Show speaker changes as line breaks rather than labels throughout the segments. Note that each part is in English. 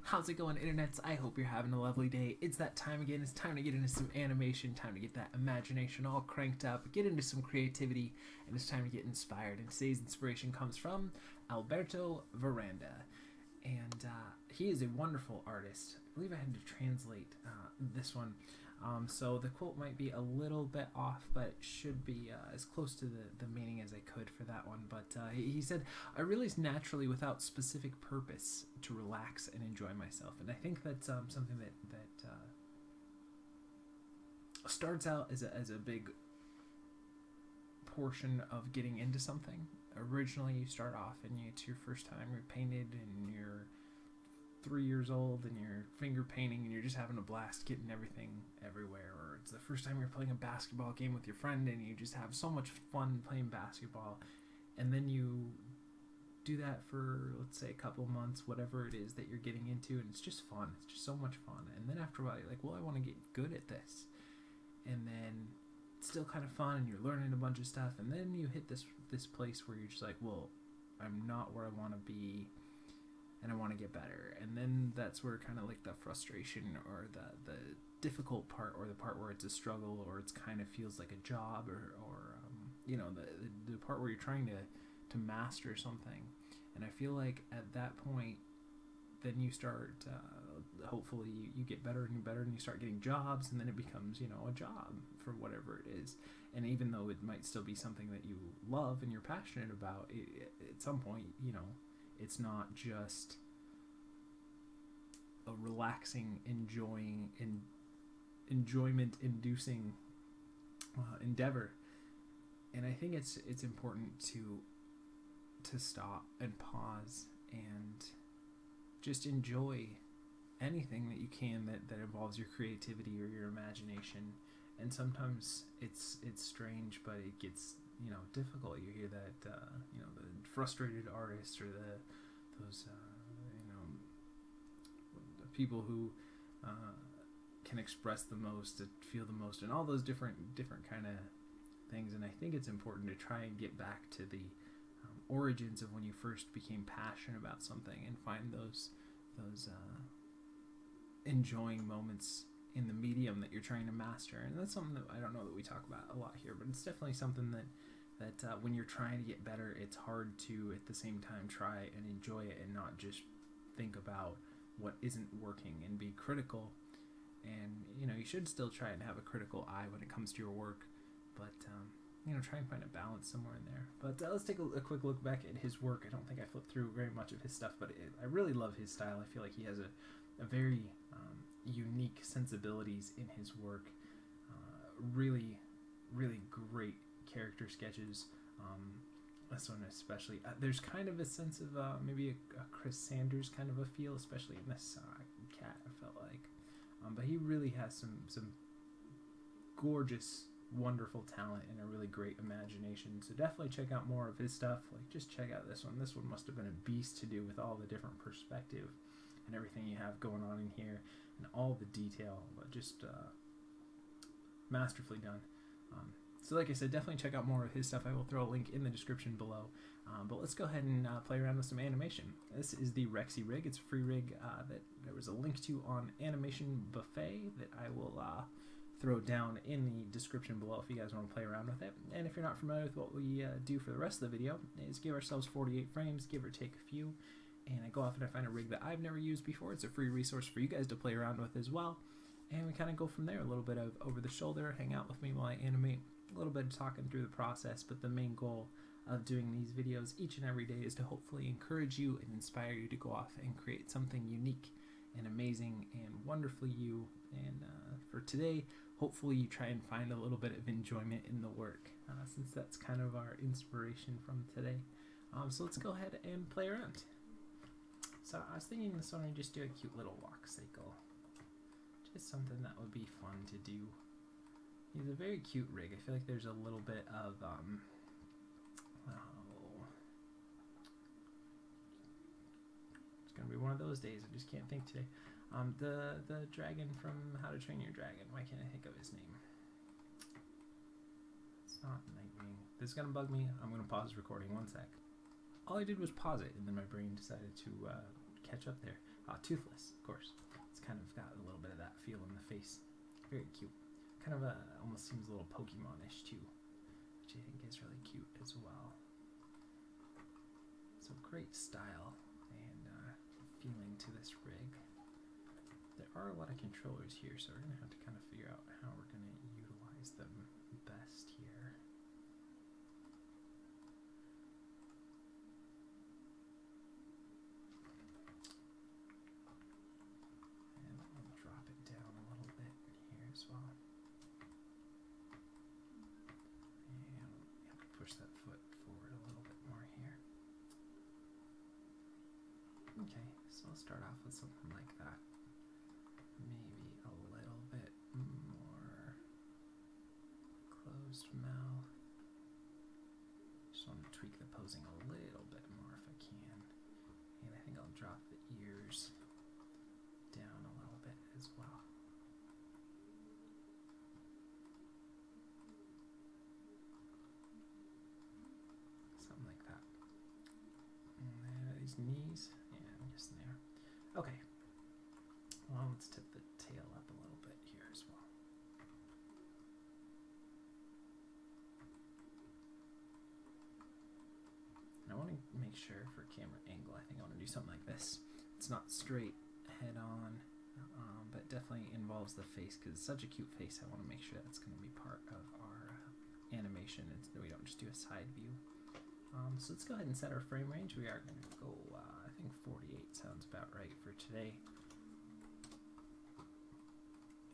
How's it going, internets? I hope you're having a lovely day. It's that time again. It's time to get into some animation, time to get that imagination all cranked up, get into some creativity, and it's time to get inspired. And today's inspiration comes from Alberto Varanda. And he is a wonderful artist. I believe I had to translate this one. So the quote might be a little bit off, but it should be as close to the meaning as I could for that one. But he said, I realize naturally without specific purpose to relax and enjoy myself. And I think that's something that starts out as a big portion of getting into something. Originally, you start off and it's your first time you're painted and you're 3 years old and you're finger painting and you're just having a blast getting everything everywhere. Or it's the first time you're playing a basketball game with your friend and you just have so much fun playing basketball. And then you do that for, let's say, a couple months, whatever it is that you're getting into, and it's just fun. It's just so much fun. And then after a while, you're like, well, I want to get good at this. And then it's still kind of fun and you're learning a bunch of stuff. And then you hit this place where you're just like, well, I'm not where I want to be and I want to get better. And then that's where kind of like the frustration or the difficult part, or the part where it's a struggle, or it's kind of feels like a job, or you know, the part where you're trying to master something. And I feel like at that point, then you start, hopefully you get better and better, and you start getting jobs, and then it becomes, you know, a job for whatever it is. And even though it might still be something that you love and you're passionate about, at some point, you know, it's not just a relaxing, enjoyment-inducing endeavor. And I think it's important to stop and pause and just enjoy anything that you can that involves your creativity or your imagination. And sometimes it's strange, but it gets, you know, difficult. You hear that you know, the frustrated artists, or those you know, the people who can express the most, feel the most, and all those different kind of things. And I think it's important to try and get back to the origins of when you first became passionate about something, and find those enjoying moments in the medium that you're trying to master. And that's something that I don't know that we talk about a lot here, but it's definitely something that when you're trying to get better, it's hard to at the same time try and enjoy it, and not just think about what isn't working and be critical. And you know, you should still try and have a critical eye when it comes to your work, but you know, try and find a balance somewhere in there. But let's take a quick look back at his work. I don't think I flipped through very much of his stuff, but I really love his style. I feel like he has a very unique sensibilities in his work. Really great character sketches. This one especially. There's kind of a sense of maybe a Chris Sanders kind of a feel, especially in this cat, I felt like. But he really has some gorgeous, wonderful talent and a really great imagination. So definitely check out more of his stuff. Like, just check out this one. This one must have been a beast to do, with all the different perspective and everything you have going on in here, and all the detail, but just masterfully done. So like I said, definitely check out more of his stuff. I will throw a link in the description below. But let's go ahead and play around with some animation. This is the Rexxy rig. It's a free rig that there was a link to on Animation Buffet that I will throw down in the description below if you guys want to play around with it. And if you're not familiar with what we do for the rest of the video, is give ourselves 48 frames, give or take a few. And I go off and I find a rig that I've never used before. It's a free resource for you guys to play around with as well. And we kind of go from there. A little bit of over the shoulder, hang out with me while I animate. A little bit of talking through the process, but the main goal of doing these videos each and every day is to hopefully encourage you and inspire you to go off and create something unique and amazing and wonderfully you. And for today, hopefully you try and find a little bit of enjoyment in the work, since that's kind of our inspiration from today. So let's go ahead and play around. So I was thinking this one would just do a cute little walk cycle. Just something that would be fun to do. He's a very cute rig. I feel like there's a little bit of it's gonna be one of those days. I just can't think today. The dragon from How to Train Your Dragon. Why can't I think of his name? It's not Nightwing. This is gonna bug me. I'm gonna pause recording 1 sec. All I did was pause it, and then my brain decided to catch up there. Toothless, of course. It's kind of got a little bit of that feel in the face. Very cute. Kind of almost seems a little Pokemon-ish too, which I think is really cute as well. So great style and feeling to this rig. There are a lot of controllers here, so we're going to have to kind of figure out how we're going to utilize them best here. And I'll drop it down a little bit here as well. And you have to push that foot forward a little bit more here. Okay, so I'll start off with something like that. Maybe a little bit more closed mouth. Just want to tweak the posing a little bit more if I can. And I think I'll drop the ears down a little bit as well. Something like that. And then these knees. Yeah, I'm guessing there. Okay. Well, let's tip the tail up a little bit here as well. And I want to make sure for camera angle, I think I want to do something like this. It's not straight head on, but definitely involves the face because it's such a cute face. I want to make sure that's going to be part of our animation and we don't just do a side view. So let's go ahead and set our frame range. We are going to go, I think 48 sounds about right for today.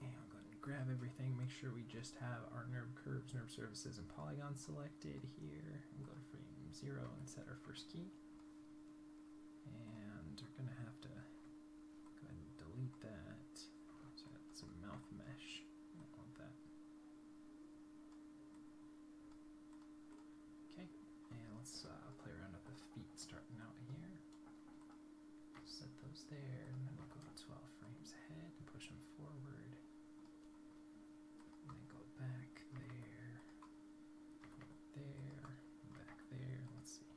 And I'll go ahead and grab everything, make sure we just have our nerve curves, nerve surfaces, and polygons selected here. And go to frame 0 and set our first key. And we're going to have to go ahead and delete that. So that's some mouth mesh. I don't want that. Okay, and let's play around with the feet starting out here. Set those there, and then we'll go 12 frames ahead and push them forward. And then go back there, back there, let's see.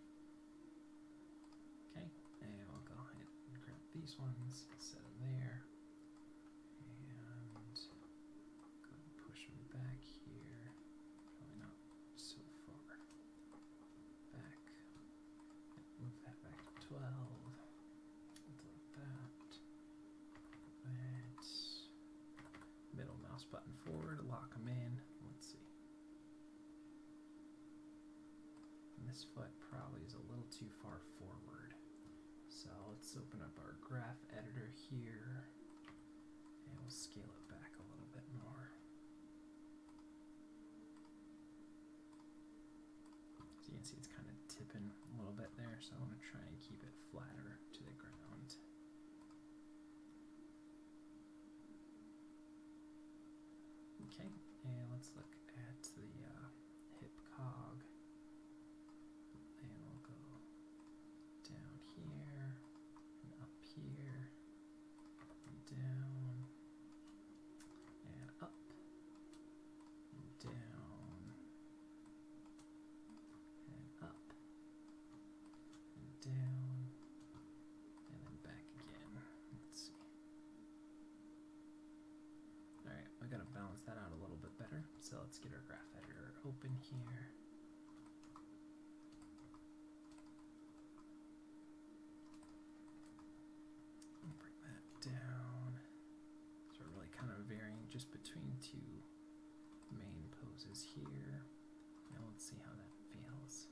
Okay, and we'll go ahead and grab these ones, set them there, and go ahead and push them back here. Probably not so far back. Move that back to 12. Middle mouse button forward, lock them in. Let's see. And this foot probably is a little too far forward. So let's open up our graph editor here and we'll scale it back a little bit more. So you can see it's kind of tipping a little bit there, so I want to try and keep it flatter to the ground. Okay, and let's look at the hip cog, and we'll go down here, and up here, and down, and up, and down, and up, and down, and then back again. Let's see. Alright, we gotta balance that out a little bit better. So let's get our graph editor open here. And bring that down. So we're really kind of varying just between two main poses here. Now let's see how that feels.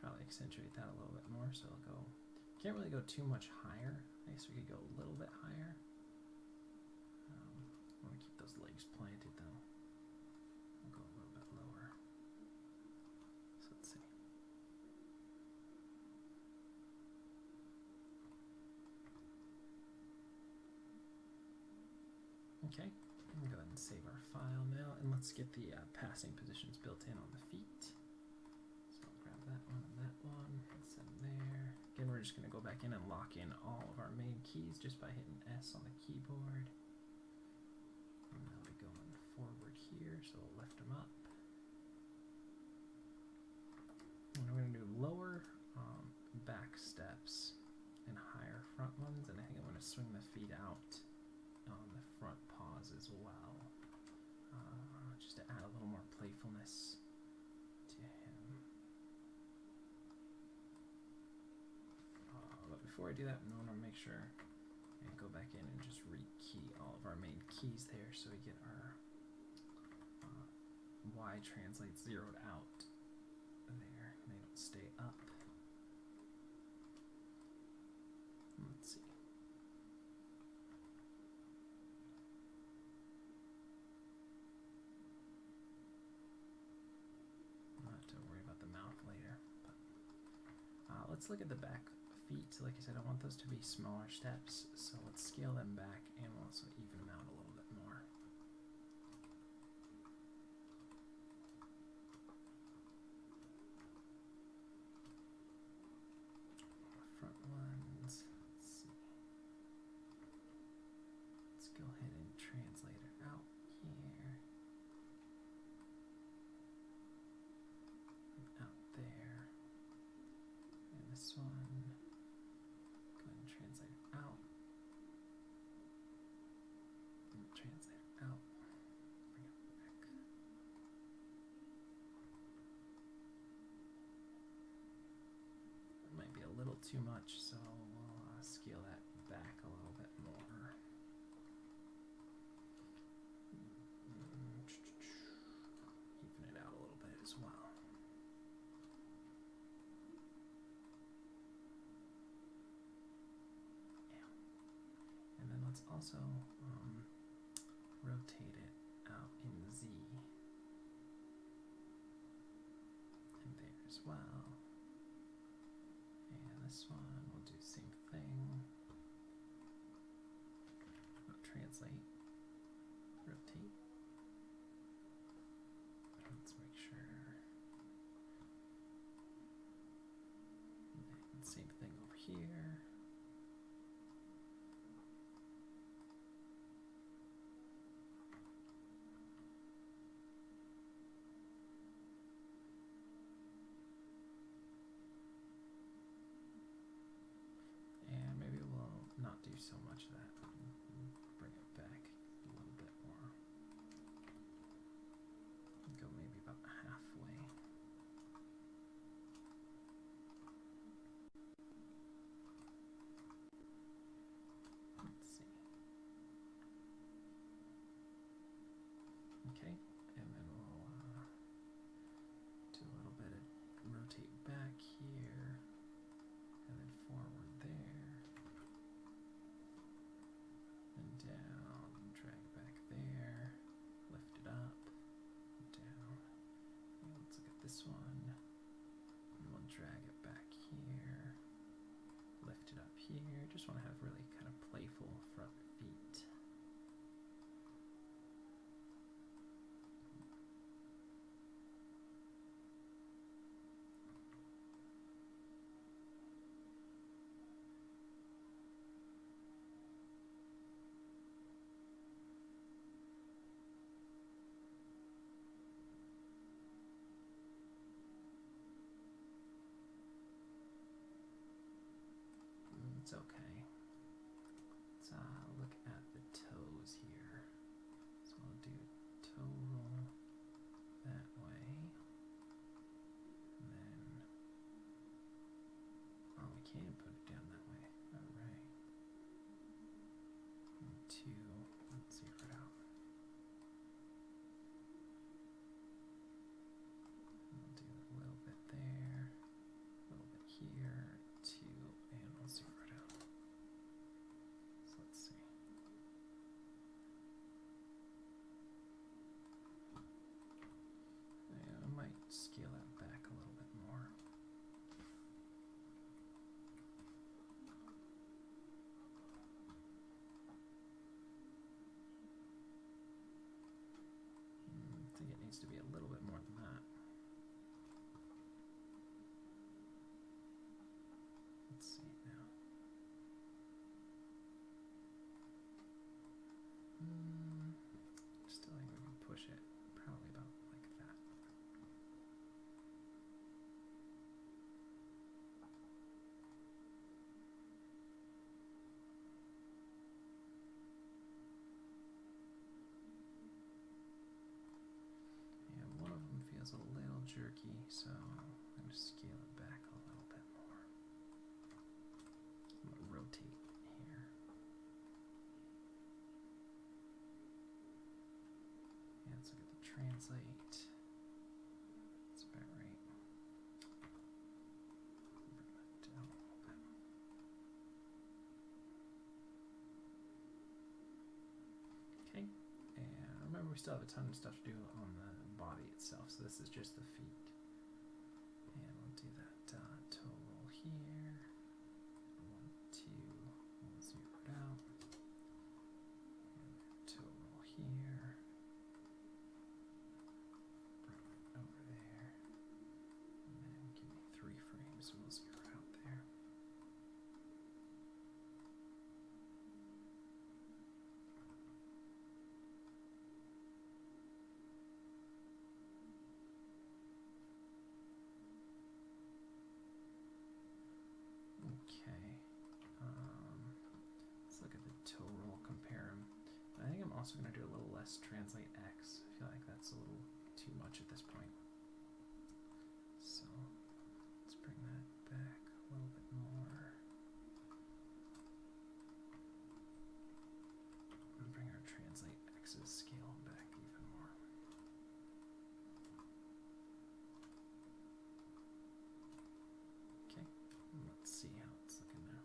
Probably accentuate that a little bit more, so I'll go. Can't really go too much higher. I guess we could go a little bit higher. I want to keep those legs planted though. We'll go a little bit lower. So let's see. Okay, I'm gonna go ahead and save our file now, and let's get the passing positions built in on the feet. So I'll grab that one and that one, and set them there. Again, we're just going to go back in and lock in all of our main keys just by hitting S on the keyboard. And now we're going forward here, so we'll lift them up. And to swing the feet out on the front paws as well, just to add a little more playfulness to him. But before I do that, I want to make sure and go back in and just rekey all of our main keys there, so we get our Y translate zeroed out there, and they don't stay up. Let's see. I'll have to worry about the mouth later. But let's look at the back feet. Like I said, I want those to be smaller steps, so let's scale them back and we'll also even them out a little bit more. Front ones, let's see. Let's go ahead and translate it out here. And out there. And this one, go ahead and translate it out. And translate it out. Bring it back. It might be a little too much, so we'll scale that back a little bit more. Even it out a little bit as well. Yeah. And then let's also rotate it out in Z. And there as well. And this one we'll do the same thing. Translate, rotate. Let's make sure. And same thing over here. And maybe we'll not do so much of that. Bring it back a little bit more. Go maybe about halfway. Let's see. Okay, and then we'll do a little bit of rotate back here, and then forward there, and down, and drag back there, lift it up, down. And let's look at this one, and we'll drag it back here, lift it up here. Just want to have really kind of playful front feet. It's okay. Let's look at the toes here. So we'll do toe roll that way. And then, oh, we can put it down that way. All right. And two, let's zero it out. We'll do a little bit there, a little bit here, two, and we'll zero it out. So let's see. And I might scale that back a little bit more. jerky, so I'm going to scale it back a little bit more. I'm going to rotate here. Yeah, let's look at the translate. That's about right. Bring that down a little bit. Okay, and remember we still have a ton of stuff to do on the body itself, so this is just the feet. And we'll do that toe roll here. 1, 2, we'll zero it out. And toe roll here. Bring it over there. And then give me 3 frames, and we'll zero out there. Okay, let's look at the toe roll, compare them. I think I'm also going to do a little less translate X. I feel like that's a little too much at this point. So let's bring that back a little bit more. And bring our translate X's scale back even more. Okay, let's see how it's looking now.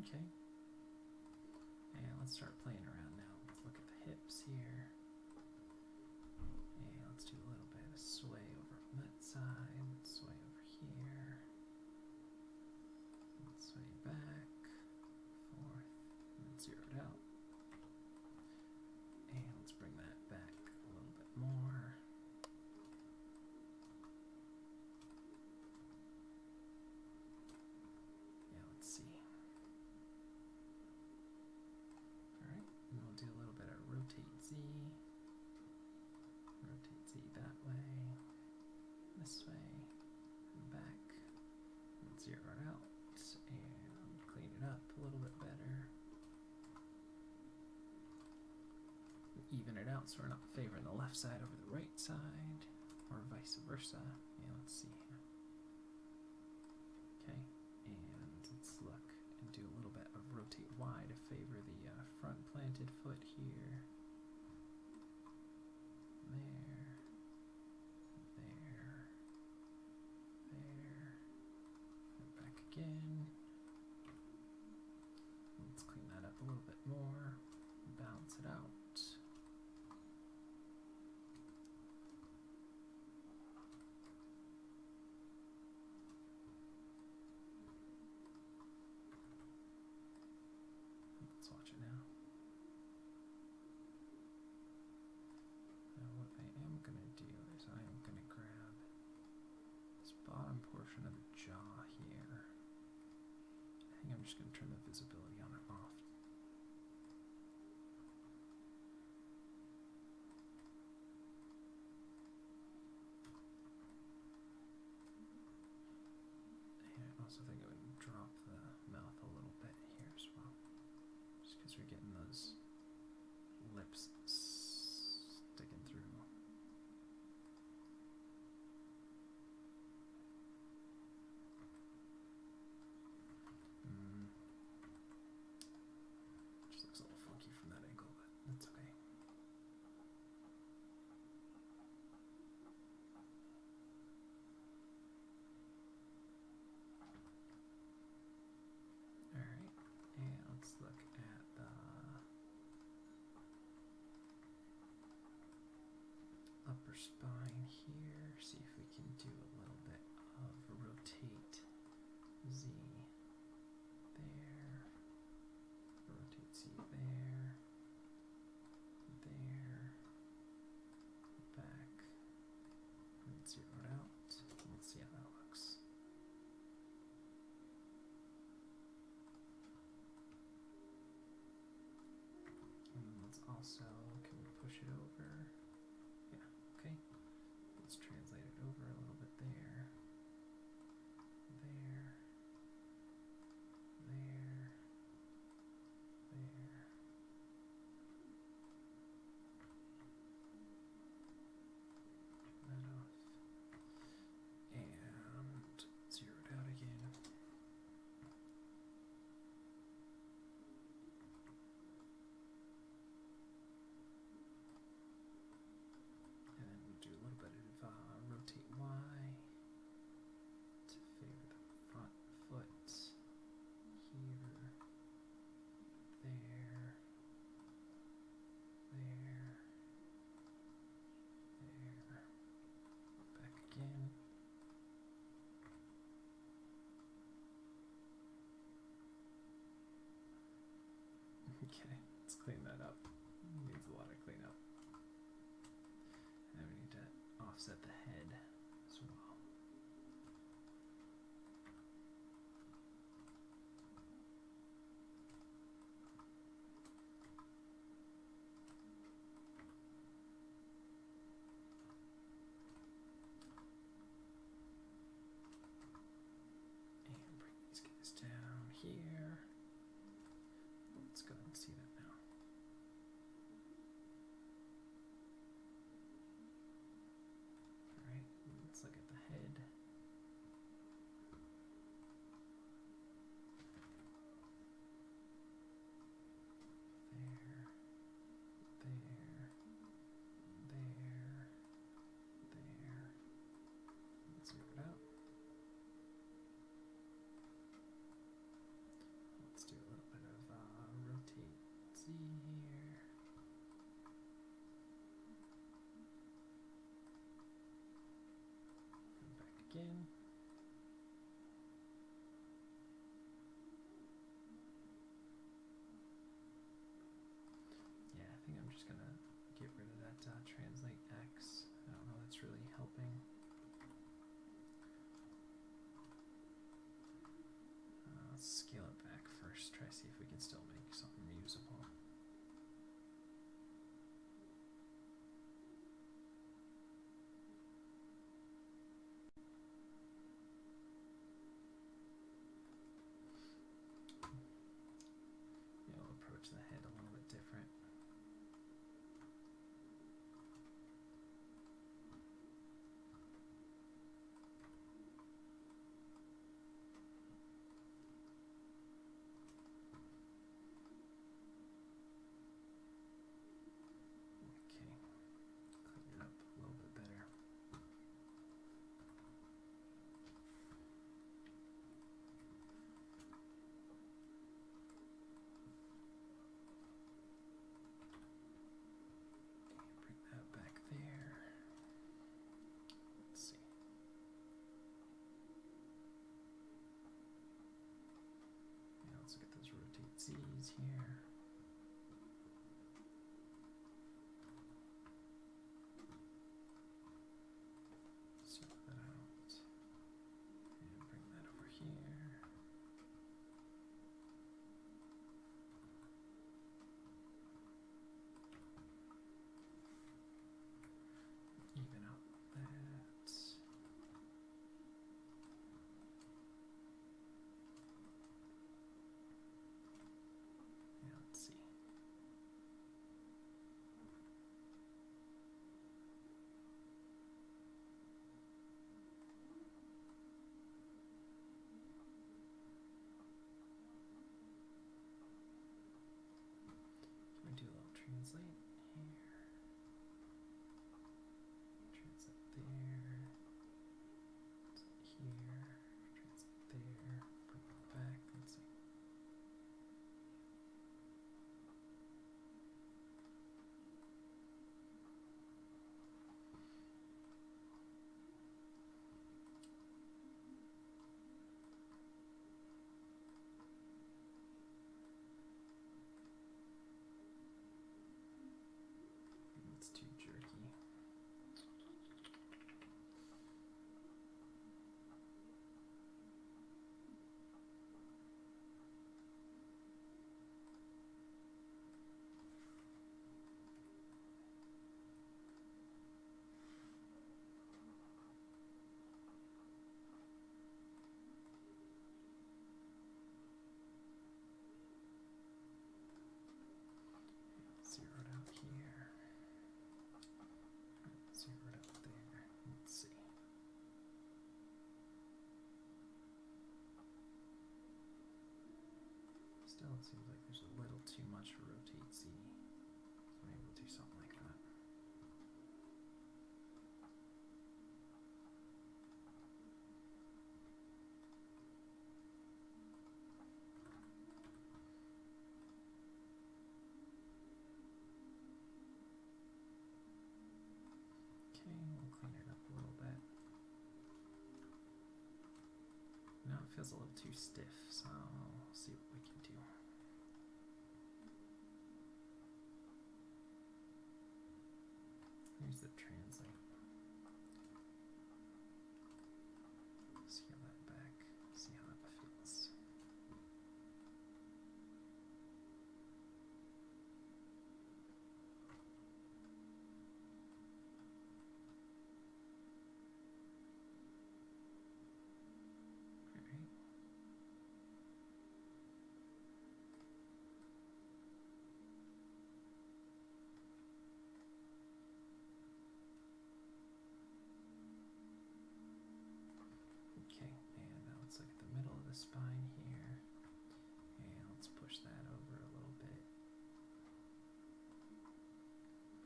Okay, and let's start playing around now. Let's look at the hips here. And let's do a little bit of sway over on that side. Let's sway over here. Let's sway back, forth, and then zero it out. And let's bring that back a little bit more. Yeah, let's see. Alright, and we'll do a little bit of rotate Z. Rotate Z that way, this way, and back. And zero it out, and clean it up a little bit better. Even it out so we're not favoring the left side over the right side, or vice versa. Yeah, let's see here. Okay, and let's look and do a little bit of rotate Y to favor the front planted foot here. There, there, there, and back again. Let's clean that up a little bit more, balance it out. Let's watch it now. Now what I am going to do is I am going to grab this bottom portion of the jaw here. I think I'm just going to turn the visibility on and off. And I also think I would drop the mouth a little bit here as well, just because we're getting those lips sticking through. Just looks a little funky from that angle, but that's okay. Alright, and let's look at the upper spine here, see if we can do a little bit of rotate Z there, rotate Z there, there, back, and zero it out. Let's see how that looks. And then let's also, can we push it over? Yeah, okay. Let's translate it over a little bit there, there, there, Okay, let's clean that up. Needs a lot of cleanup. And we need to offset the head as well. And bring these guys down here. Let's go ahead and see that now. Alright, let's look at the head. There. Let's zero it out. Let's do a little bit of rotate Z here. And back again. Yeah, I think I'm just gonna get rid of that translate X. I don't know, that's really helping. Let's scale it back first, try to see if we can still make something usable. Yeah, we'll approach the head a little bit different. Z's here. Sort that out. And bring that over here. Even out that. Let's see. Can we do a little translate here? Translate there. Here. Translate there. Bring it back. Let's see. It's too jerky. Zeroed out here. Zeroed out there. Let's see. Still, it seems like there's a little too much for rotate Z. So maybe we'll do something like that. Okay, we'll clean it up a little bit. Now it feels a little too stiff, so we'll see what we can do. does it translate? Scale that back, see how that feels. Okay, and now let's look at the middle of the spine here, and let's push that over a little bit.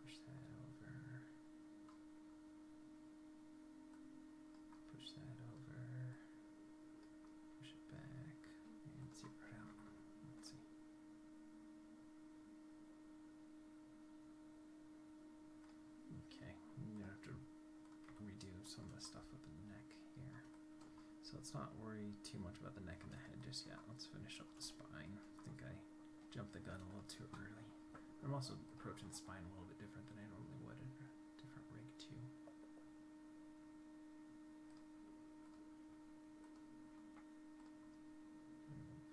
Push that over. Push that over. Push it back, and zero it out. Let's see. Okay, I'm gonna have to redo some of the stuff with the neck here. So let's not worry too much about the neck and the head just yet. Let's finish up the spine. I think I jumped the gun a little too early. I'm also approaching the spine a little bit different than I normally would in a different rig too.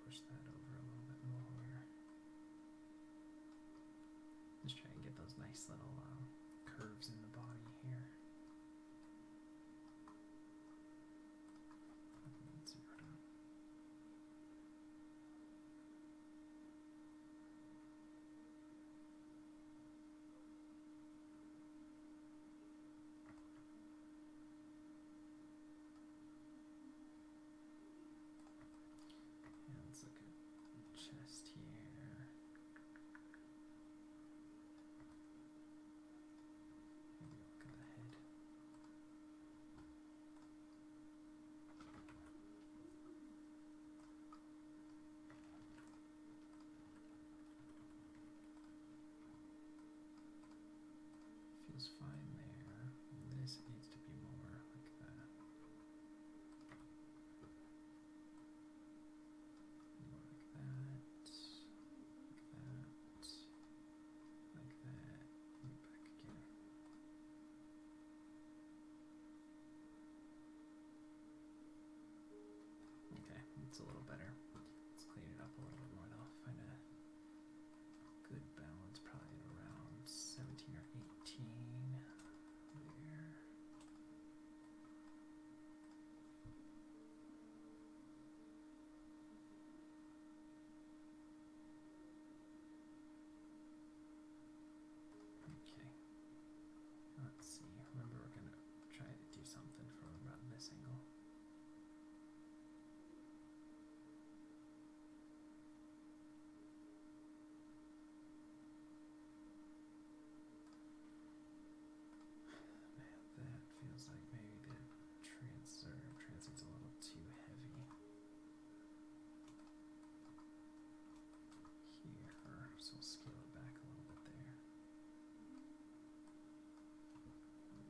Push that over a little bit more. Just try and get those nice little curves in the body here. Zero it out. And let's look at the chest here. Maybe look at the head. Feels fine there. This needs to be more like that. More like that. Like that. And back again. Okay, it's a little better. Let's clean it up a little bit more though. Find a good balance, probably at around 17 or 18 there. Okay, let's see. Remember, we're gonna try to do something from around this angle. Man, that feels like maybe the translate's a little too heavy here, so we'll scale it back a little bit there.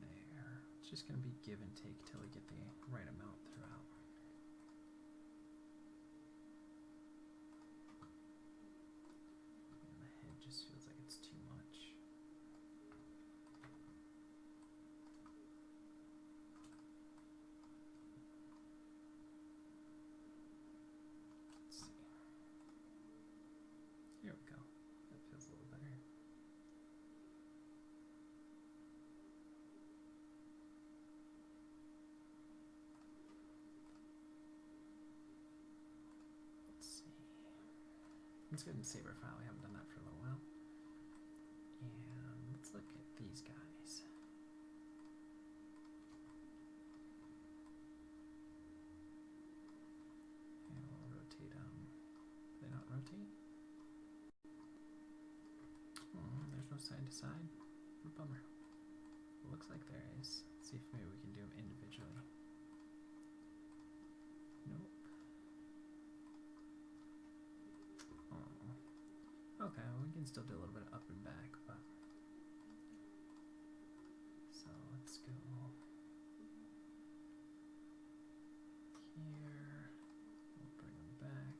There. It's just going to be give and take till we get the right amount throughout. And the head just feels like it's too much. Let's see. Here we go. That feels a little better. Let's see. Let's go ahead and save our file. We haven't done that for a little while. And let's look at these guys. And we'll rotate them. Do they not rotate? Oh, there's no side to side. What a bummer. It looks like there is. Let's see if maybe we can do them individually. Nope. Oh. Okay, well, we can still do a little bit of up and back, but so let's go here. We'll bring them back.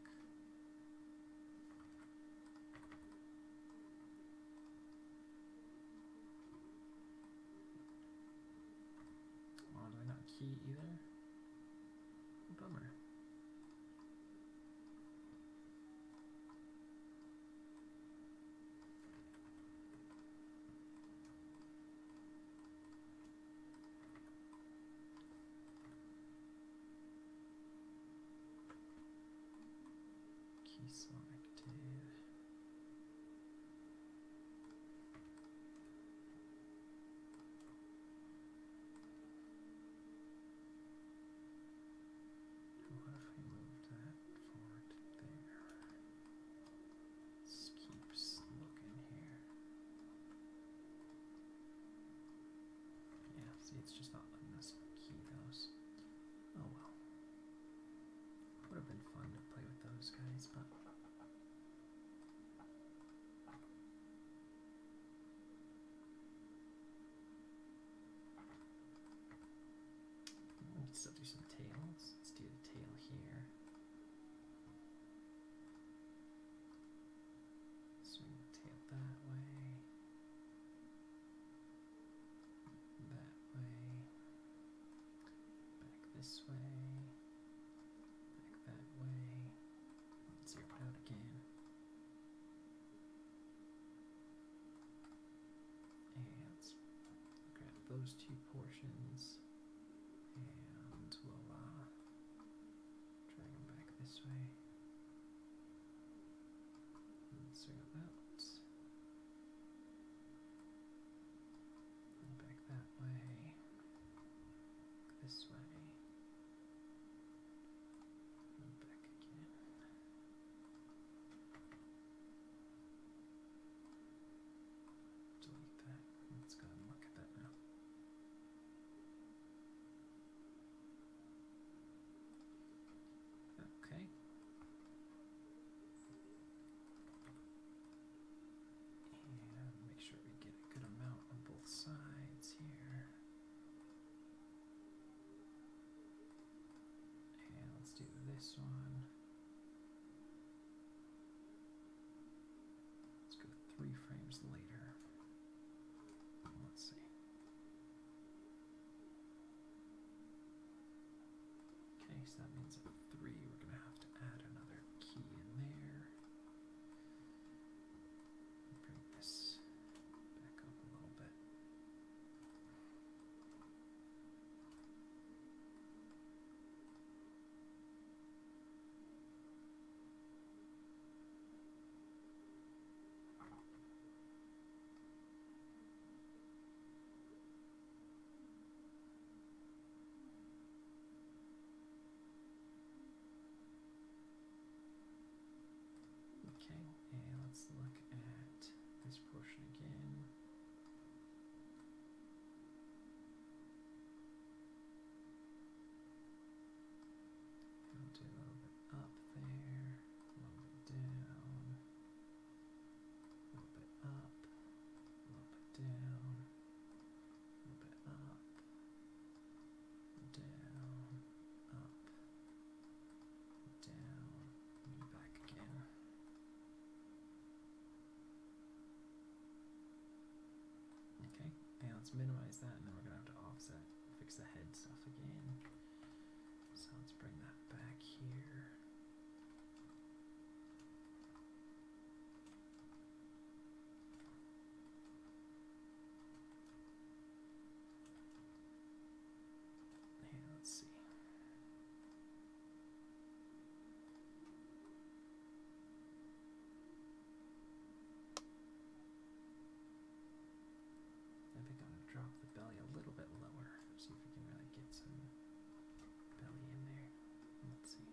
Deselected. What if we moved that forward there? Let's keep looking here. Yeah, see, it's just not letting us key those. Oh well. Would have been fun to play with those guys, but we can still do some tails. Let's do the tail here. Swing the tail that way. That way. Back this way. Back that way. Zero it out again. And let's grab those two portions. And we'll drag them back this way. And swing them out. And back that way. This way. And back again. Delete that. Let's go and look at that now. Okay. And make sure we get a good amount on both sides here. And let's do this one. Let's go 3 frames later. Let's see. Okay, so that means at 3 we're going to have to add another key in there. Bring this back up a little bit. Okay, and let's look at this portion again. We'll do a little bit up there, a little bit down, a little bit up, a little bit down, a little bit up, down, up, down, and back again. Okay, and let's minimize that, and then we're going to have to offset, fix the head stuff again. So let's bring that back here. And let's see. I think I'm going to drop the belly a little bit lower, see if we can really get some belly in there. Let's see.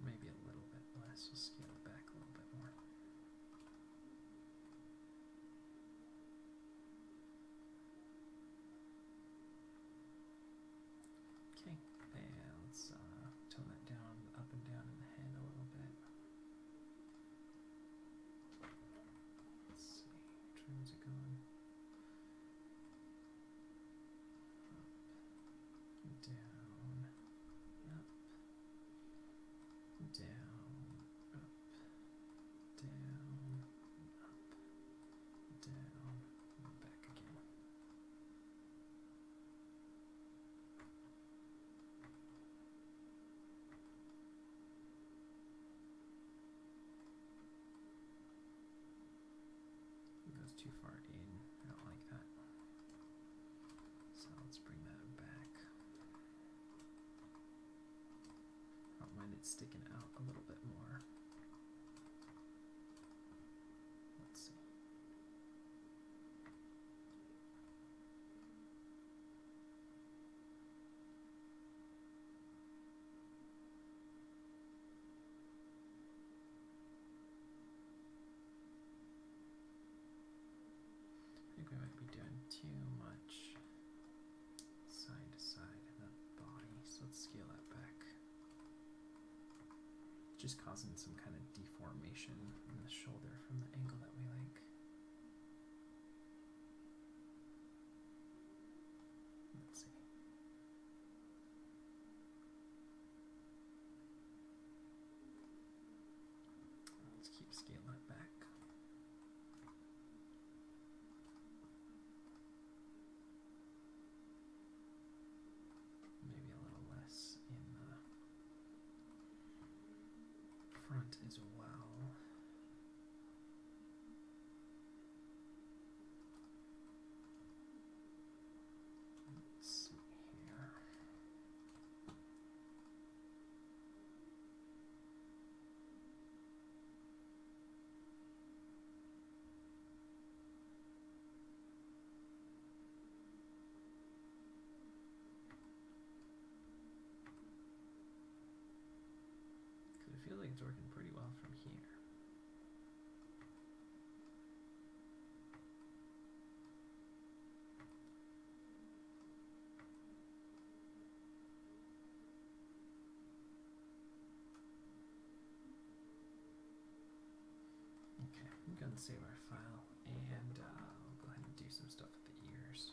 Maybe a little bit less, we'll scale it back a little bit more. Okay, and let's tone that down, up and down in the head a little bit. Let's see, which way was it going? Up, down, up, down, up, down, up, down, and back again. It goes too far in. I don't like that. So I'll let's bring that back. I don't mind it sticking out a little bit more. Let's see. I think we might be doing too much side to side in the body, so let's scale that back. Just causing some kind of deformation in the shoulder from the angle that we like. Let's see. Let's keep scaling it back. Maybe a little less in the front as well. Let's see here. Because I feel like it's working pretty well from here. Okay, I'm going to save our file, and I'll go ahead and do some stuff with the ears.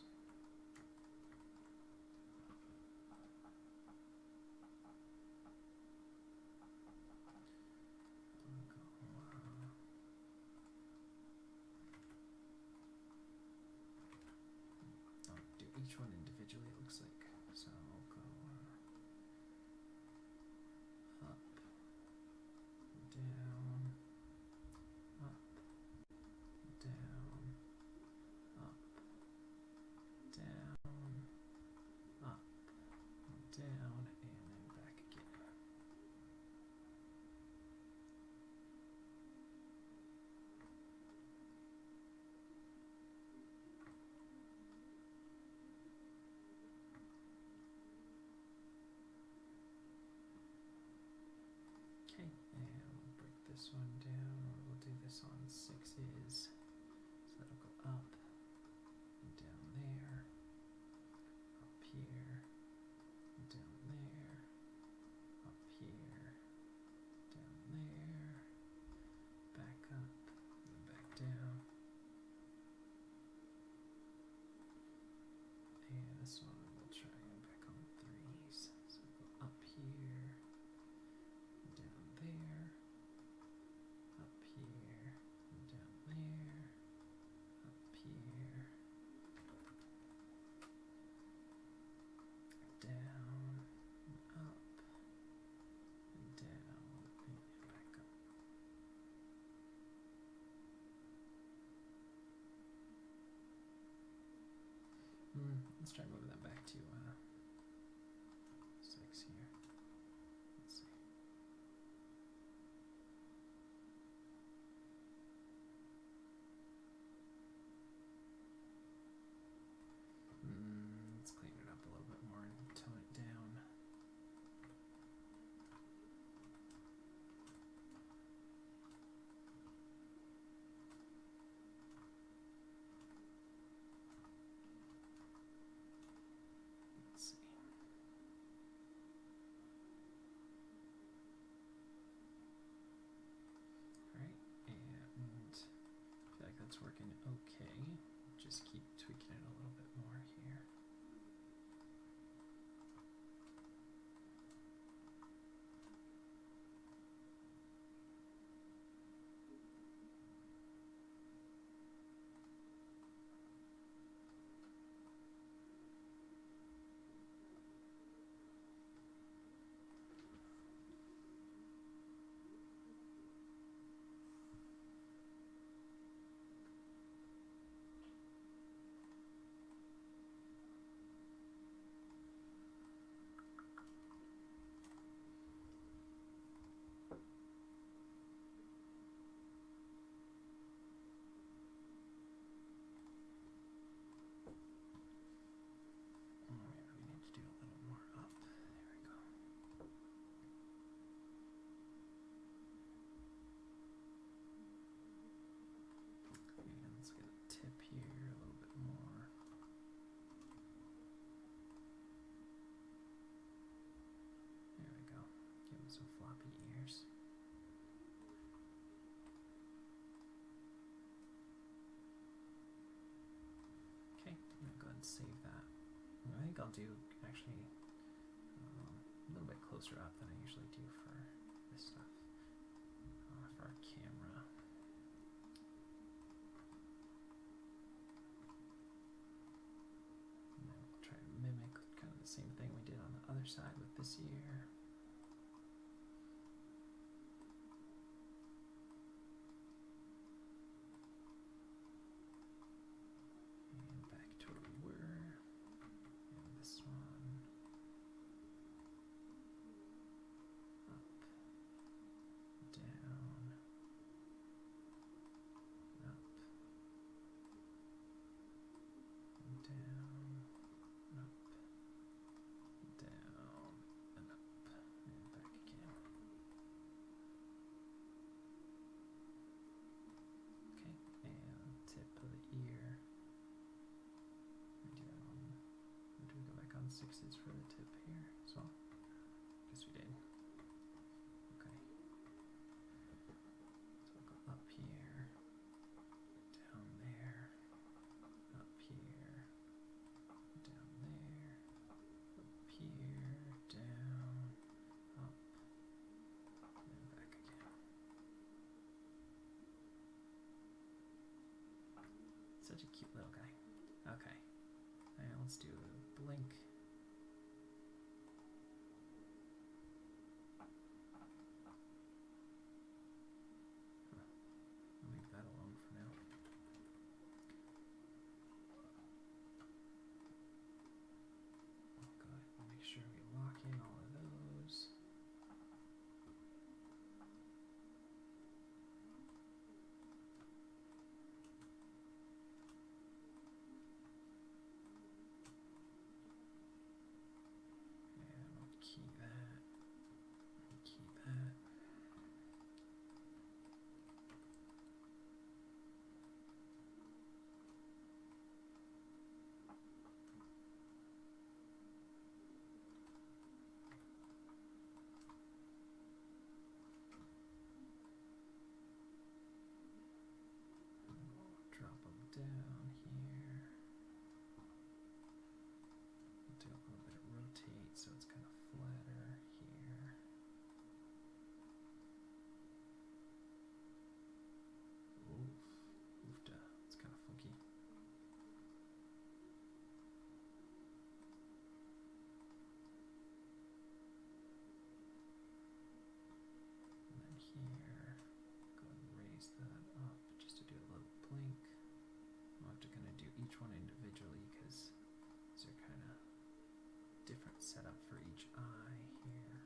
I'll do each one individually, it looks like. So I'll go up, down, up, down, up, down, up, down, and then back again. Okay, and we'll break this one down, or we'll do this on sixes. So that'll go up and down there, up here, and down there, up here, down there, back up, and back down. And this one we'll try back on threes. So go up here, down there, up here, and down there, up here, down, and up, and down, and back up. Let's try moving that back to 6 here. Let's see. Let's clean it up a little bit more and tone it down. Let's see. Alright, and I feel like that's working okay. Just keep tweaking it a little bit more here. So floppy ears. Okay, I'm gonna go ahead and save that. I think I'll do actually a little bit closer up than I usually do for this stuff, for our camera. And then we'll try to mimic kind of the same thing we did on the other side with this ear. And back to where we were. And this one. Up. Down. Up. Down. Up. Down. And up. And back again. Okay, and tip of the ear. Do we go back on 6s for the tip here as well? Guess we did. Okay. So we'll go up here, down there, up here, down there, up here, down, up, and back again. Such a cute little guy. Okay. Now let's do a blink. I'll leave that alone for now. We'll go ahead and make sure we lock in all of those. And we'll key that. And key that. We'll drop them down here. We'll do a little bit of rotate so it's kind of flatter here. Oof. Oofta. It's kind of funky. And then here, go and raise that up just to do a little blink. I'll have to kind of do each one individually because these are kind of different setup for each eye here.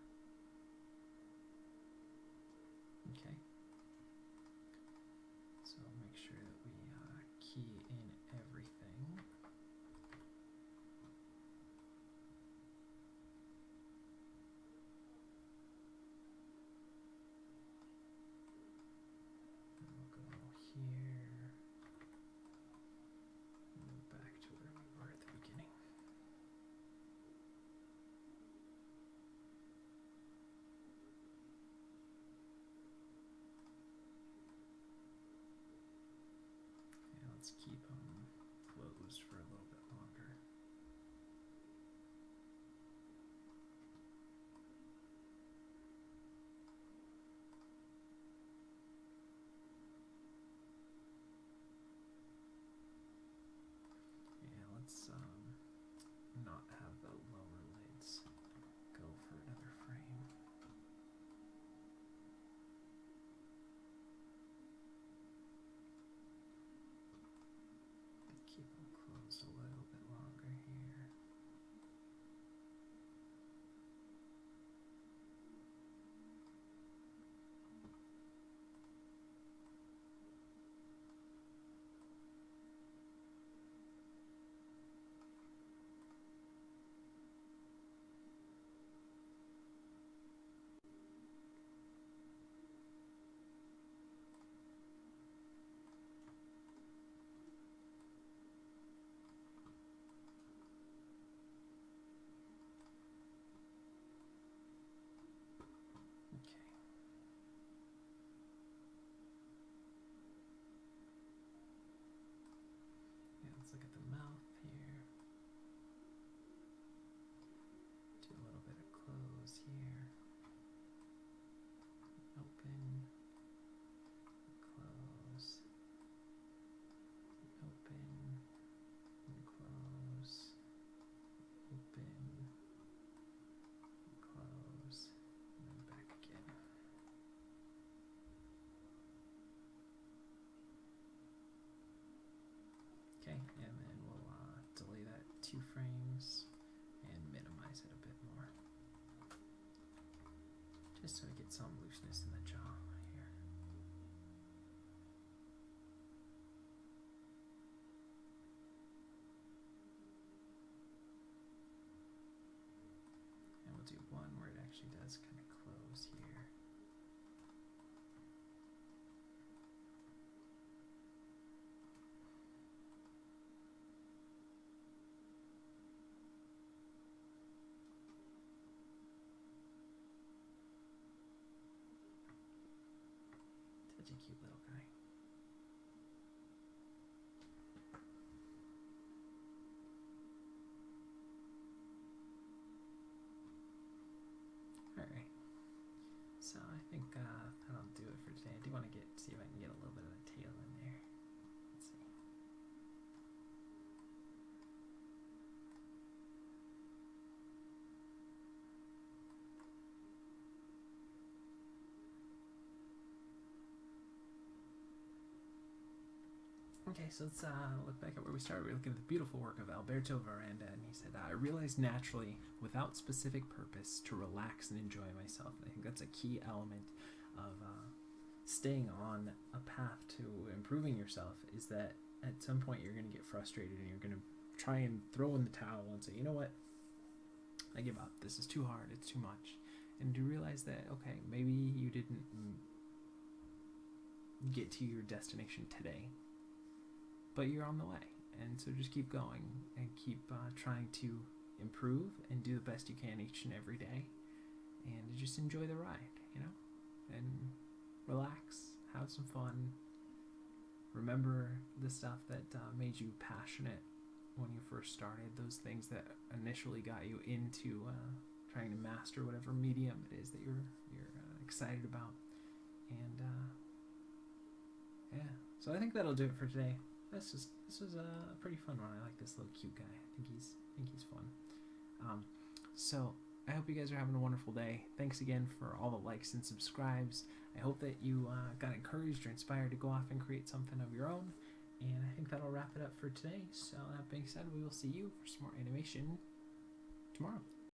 Okay. So make sure that we key in everything. And we'll go here. And then back to where we were at the beginning. just so I get some looseness in the jaw here. And we'll do one where it actually does kind of close here. Such a cute little guy. Alright, so I think that'll do it for today. I do want to see if I can get a little bit of the tail in there. Let's see. Okay, so let's look back at where we started. We're looking at the beautiful work of Alberto Varanda, and he said, I realized naturally, without specific purpose, to relax and enjoy myself. And I think that's a key element of staying on a path to improving yourself, is that at some point you're going to get frustrated and you're going to try and throw in the towel and say, you know what, I give up. This is too hard. It's too much. And to realize that, okay, maybe you didn't get to your destination today, but you're on the way, and so just keep going and keep trying to improve and do the best you can each and every day, and just enjoy the ride, you know, and relax, have some fun. Remember the stuff that made you passionate when you first started, those things that initially got you into trying to master whatever medium it is that you're excited about, and yeah. So I think that'll do it for today. This was a pretty fun one. I like this little cute guy. I think he's fun. So I hope you guys are having a wonderful day. Thanks again for all the likes and subscribes. I hope that you got encouraged or inspired to go off and create something of your own. And I think that'll wrap it up for today. So that being said, we will see you for some more animation tomorrow.